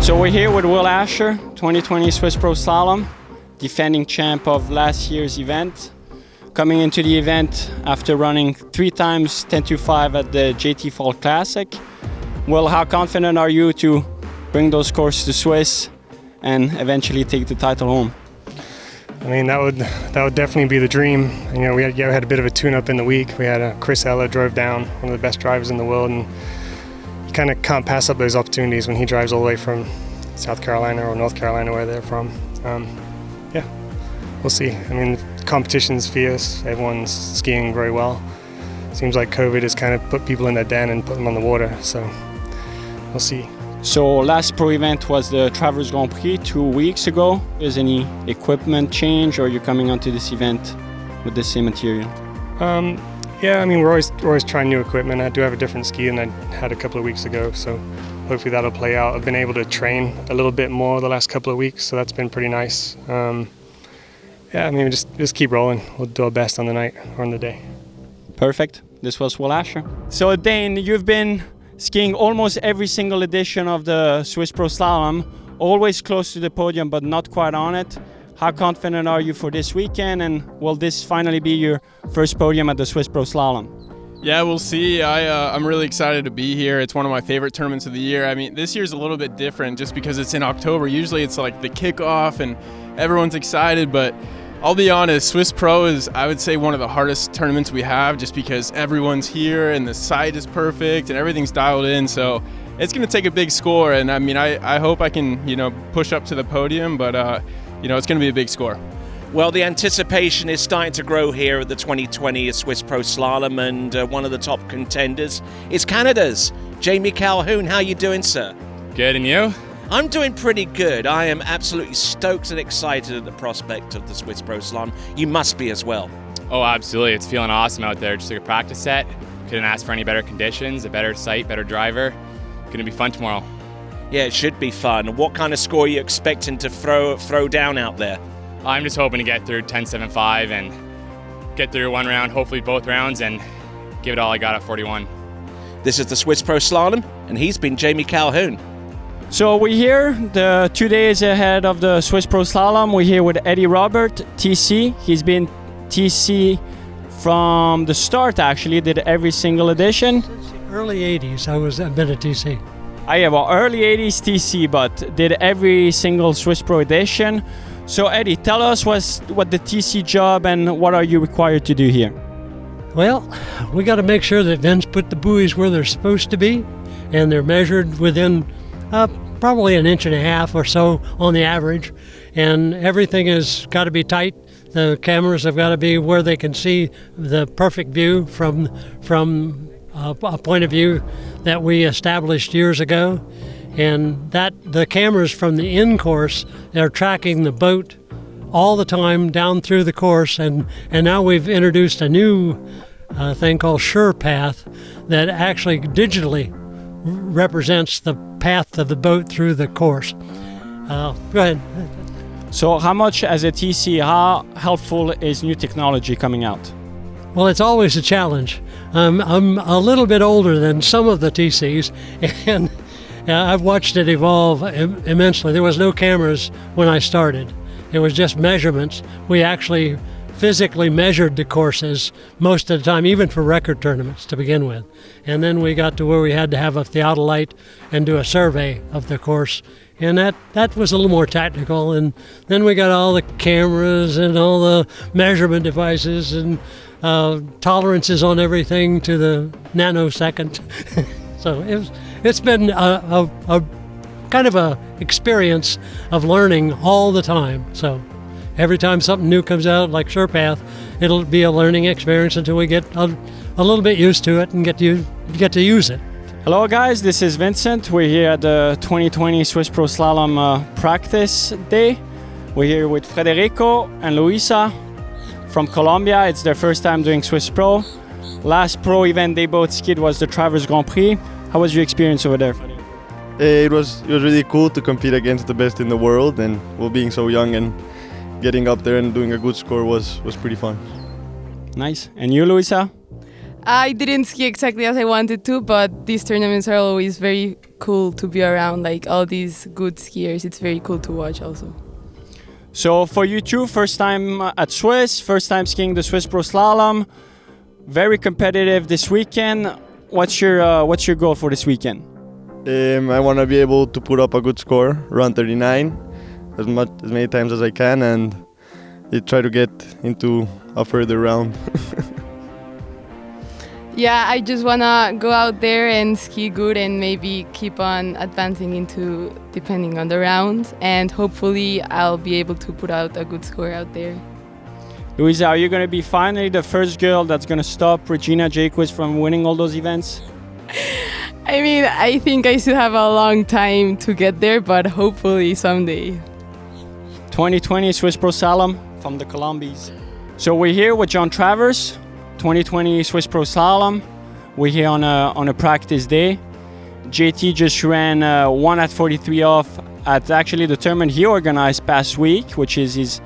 So we're here with Will Asher, 2020 Swiss Pro Slalom, defending champ of last year's event. Coming into the event after running 3 times 10.25 at the JT Fall Classic. Will, how confident are you to bring those scores to Swiss and eventually take the title home? I mean, that would definitely be the dream. You know, we had a bit of a tune-up in the week. We had Chris Ella drove down, one of the best drivers in the world, and you kind of can't pass up those opportunities when he drives all the way from South Carolina or North Carolina, where they're from. Yeah, we'll see. I mean, the competition's fierce. Everyone's skiing very well. Seems like COVID has kind of put people in their den and put them on the water, so we'll see. So last pro event was the Travers Grand Prix 2 weeks ago. Is any equipment change, or you're coming onto this event with the same material? Yeah, I mean, we're always trying new equipment. I do have a different ski than I had a couple of weeks ago, so hopefully that'll play out. I've been able to train a little bit more the last couple of weeks, so that's been pretty nice. Yeah, I mean, just keep rolling. We'll do our best on the night or on the day. Perfect. This was Will Asher. So Dane, you've been skiing almost every single edition of the Swiss Pro Slalom, always close to the podium but not quite on it. How confident are you for this weekend, and will this finally be your first podium at the Swiss Pro Slalom? Yeah, we'll see. I'm really excited to be here. It's one of my favorite tournaments of the year. I mean, this year's a little bit different just because it's in October. Usually it's like the kickoff and everyone's excited, but I'll be honest, Swiss Pro is, I would say, one of the hardest tournaments we have just because everyone's here and the site is perfect and everything's dialed in. So it's going to take a big score, and I mean, I hope I can, push up to the podium, but, it's going to be a big score. Well, the anticipation is starting to grow here at the 2020 Swiss Pro Slalom, and one of the top contenders is Canada's Jamie Calhoun. How are you doing, sir? Good, and you? I'm doing pretty good. I am absolutely stoked and excited at the prospect of the Swiss Pro Slalom. You must be as well. Oh, absolutely. It's feeling awesome out there. Just like a practice set. Couldn't ask for any better conditions, a better site, better driver. Going to be fun tomorrow. Yeah, it should be fun. What kind of score are you expecting to throw down out there? I'm just hoping to get through 10.75 and get through one round, hopefully both rounds, and give it all I got at 41. This is the Swiss Pro Slalom, and he's been Jamie Calhoun. So we're here, the 2 days ahead of the Swiss Pro Slalom. We're here with Eddie Robert, TC. He's been TC from the start, actually, did every single edition. Since the early 80s, I've been a TC. Early 80s TC, but did every single Swiss Pro edition. So Eddie, tell us what the TC job and what are you required to do here? Well, we got to make sure that Vince put the buoys where they're supposed to be, and they're measured within probably 1.5 inches or so on the average, and everything has got to be tight. The cameras have got to be where they can see the perfect view from a point of view that we established years ago, and that the cameras from the in-course are tracking the boat all the time down through the course, and now we've introduced a new thing called Sure Path that actually digitally represents the path of the boat through the course. Go ahead. So how much, as a TC, how helpful is new technology coming out? Well, it's always a challenge. I'm a little bit older than some of the TCs, and I've watched it evolve immensely. There was no cameras when I started. It was just measurements. We actually physically measured the courses most of the time, even for record tournaments to begin with. And then we got to where we had to have a theodolite and do a survey of the course. And that was a little more technical. And then we got all the cameras and all the measurement devices and tolerances on everything to the nanosecond. So it's been a kind of a experience of learning all the time. So every time something new comes out, like SurePath, it'll be a learning experience until we get a little bit used to it and get to use it. Hello guys, this is Vincent. We're here at the 2020 Swiss Pro Slalom practice day. We're here with Federico and Luisa from Colombia. It's their first time doing Swiss Pro. Last pro event they both skied was the Travers Grand Prix. How was your experience over there? It was really cool to compete against the best in the world, and being so young and getting up there and doing a good score was pretty fun. Nice. And you, Luisa? I didn't ski exactly as I wanted to, but these tournaments are always very cool to be around like all these good skiers. It's very cool to watch also. So for you two, first time at Swiss, first time skiing the Swiss Pro Slalom, very competitive this weekend. What's your goal for this weekend? I want to be able to put up a good score, around 39, as many times as I can, and try to get into a further round. Yeah, I just wanna go out there and ski good and maybe keep on advancing into depending on the round, and hopefully I'll be able to put out a good score out there. Luisa, are you going to be finally the first girl that's going to stop Regina Jacquez from winning all those events? I mean, I think I still have a long time to get there, but hopefully someday. 2020 Swiss Pro Slalom from the Colombies. So we're here with John Travers, 2020 Swiss Pro Slalom. We're here on a practice day. JT just ran 1 at 43 off at actually the tournament he organized past week, which is his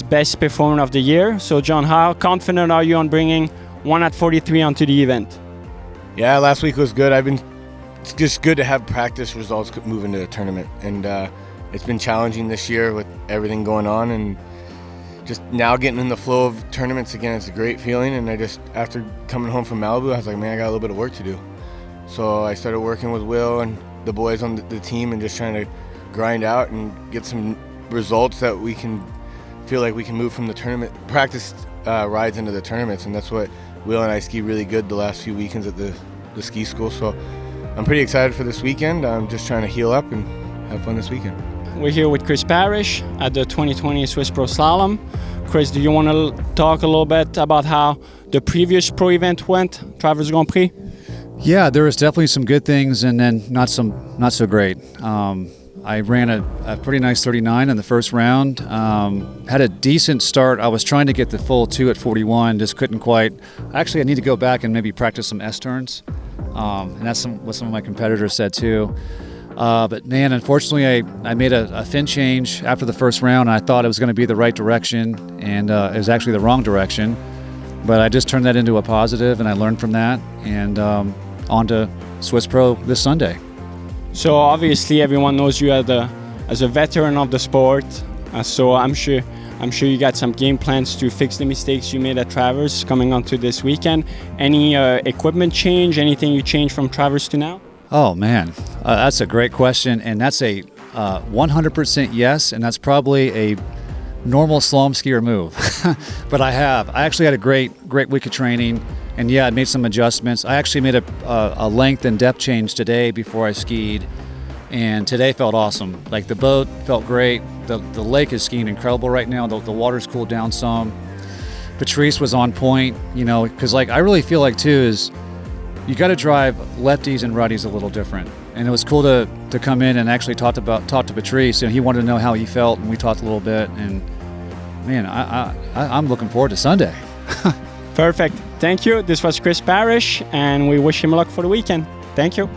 best performance of the year. So John, how confident are you on bringing 1 at 43 onto the event? Yeah, last week was good. It's just good to have practice results move into the tournament, and it's been challenging this year with everything going on, and just now getting in the flow of tournaments again. It's a great feeling, and after coming home from Malibu, I was like, man, I got a little bit of work to do. So I started working with Will and the boys on the team and just trying to grind out and get some results that we can feel like we can move from the tournament practice rides into the tournaments, and that's what Will and I ski really good the last few weekends at the ski school. So I'm pretty excited for this weekend. I'm just trying to heal up and have fun this weekend. We're here with Chris Parish at the 2020 Swiss Pro Slalom. Chris, do you want to talk a little bit about how the previous pro event went, Travers Grand Prix? Yeah, there was definitely some good things and then not so great. I ran a pretty nice 39 in the first round. Had a decent start. I was trying to get the full 2 at 41, just couldn't quite. Actually, I need to go back and maybe practice some S-turns. And that's what some of my competitors said too. But man, unfortunately, I made a fin change after the first round. And I thought it was going to be the right direction, and it was actually the wrong direction. But I just turned that into a positive, and I learned from that. And on to Swiss Pro this Sunday. So obviously everyone knows you as a veteran of the sport. So I'm sure you got some game plans to fix the mistakes you made at Travers coming onto this weekend. Any equipment change? Anything you changed from Travers to now? Oh man, that's a great question, and that's a 100% yes, and that's probably a normal slalom skier move. But I actually had a great week of training. And yeah, I made some adjustments. I actually made a length and depth change today before I skied, and today felt awesome. Like the boat felt great. The lake is skiing incredible right now. The water's cooled down some. Patrice was on point, because like I really feel like too is you got to drive lefties and righties a little different. And it was cool to come in and actually talk to Patrice. He wanted to know how he felt, and we talked a little bit. And man, I'm looking forward to Sunday. Perfect. Thank you. This was Chris Parish, and we wish him luck for the weekend. Thank you.